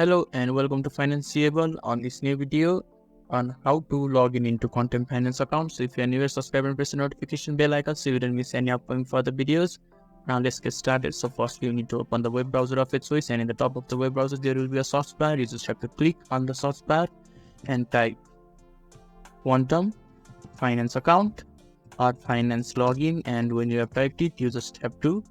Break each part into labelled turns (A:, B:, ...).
A: Hello and welcome to Financeable. On this new video on how to log in into Quantum Finance account. So if you're new, subscribe and press the notification bell icon so you don't miss any upcoming further videos. Now let's get started. So first you need to open the web browser of your choice, and in the top of the web browser there will be a search bar. You just have to click on the search bar and type Quantum Finance account or Finance login, and when you have typed it you just have to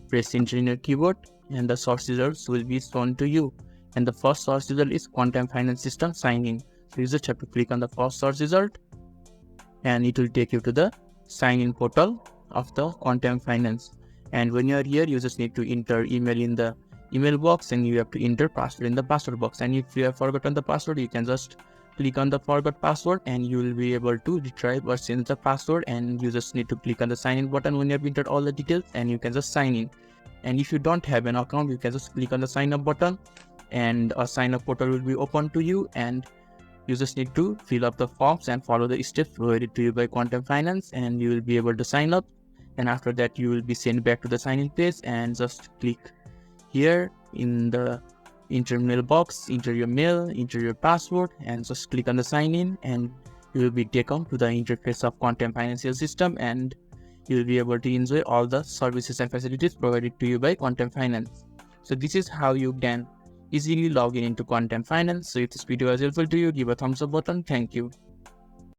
A: press enter in your keyboard and the search results will be shown to you. And the first search result is Quantum Finance System sign in. So you just have to click on the first search result and it will take you to the sign in portal of the Quantum Finance. And when you are here, you just need to enter email in the email box and you have to enter password in the password box. And if you have forgotten the password, you can just click on the forgot password and you will be able to retrieve or change the password, and you just need to click on the sign in button when you have entered all the details and you can just sign in. And if you don't have an account, you can just click on the sign up button and a sign up portal will be open to you, and you just need to fill up the forms and follow the steps provided to you by Quantum Finance and you will be able to sign up. And after that you will be sent back to the sign in page, and just click here in the enter mail box, enter your mail, enter your password, and just click on the sign in and you will be taken to the interface of Quantum Financial System, and you will be able to enjoy all the services and facilities provided to you by Quantum Finance. So this is how you can easily log in into Quantum Finance. So if this video was helpful to you, give a thumbs up button. Thank you.